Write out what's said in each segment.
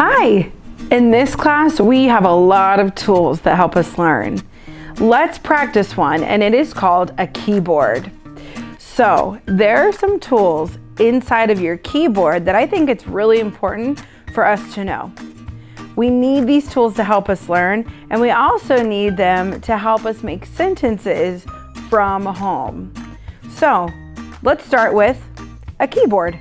Hi! In this class, we have a lot of tools that help us learn. Let's practice one, and it is called a keyboard. So there are some tools inside of your keyboard that I think it's really important for us to know. We need these tools to help us learn, and we also need them to help us make sentences from home. So let's start with a keyboard.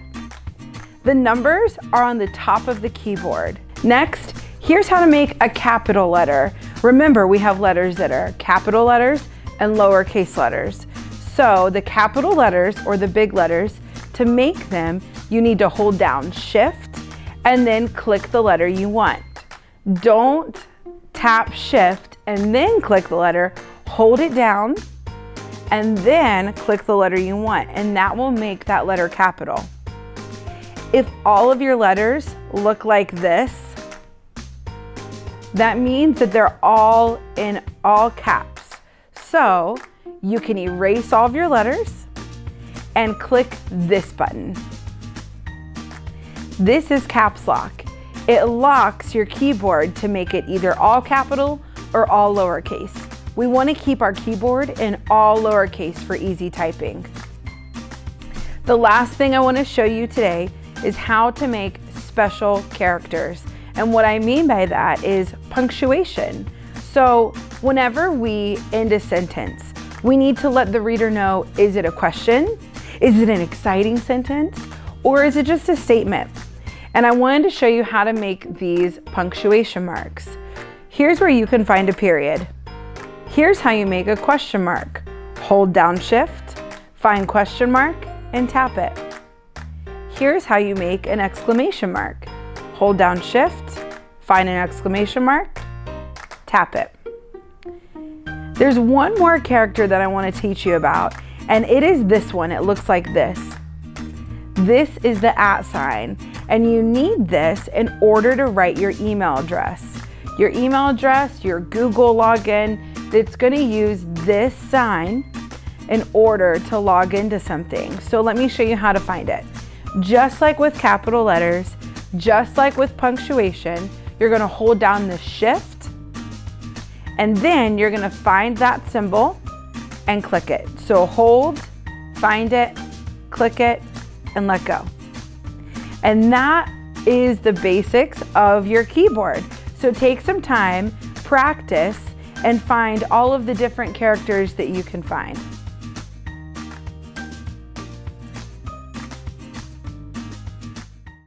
The numbers are on the top of the keyboard. Next, here's how to make a capital letter. Remember, we have letters that are capital letters and lowercase letters. So the capital letters, or the big letters, to make them, you need to hold down Shift and then click the letter you want. Don't tap Shift and then click the letter. Hold it down and then click the letter you want, and that will make that letter capital. If all of your letters look like this, that means that they're all in all caps. So you can erase all of your letters and click this button. This is caps lock. It locks your keyboard to make it either all capital or all lowercase. We want to keep our keyboard in all lowercase for easy typing. The last thing I want to show you today is how to make special characters. And what I mean by that is punctuation. So whenever we end a sentence, we need to let the reader know, is it a question? Is it an exciting sentence? Or is it just a statement? And I wanted to show you how to make these punctuation marks. Here's where you can find a period. Here's how you make a question mark. Hold down Shift, find question mark, and tap it. Here's how you make an exclamation mark. Hold down Shift, find an exclamation mark, tap it. There's one more character that I want to teach you about, and it is this one. It looks like this. This is the @ sign, and you need this in order to write your email address. Your email address, your Google login, it's going to use this sign in order to log into something. So let me show you how to find it. Just like with capital letters, just like with punctuation, you're going to hold down the Shift, and then you're going to find that symbol and click it. So hold, find it, click it, and let go. And that is the basics of your keyboard. So take some time, practice, and find all of the different characters that you can find.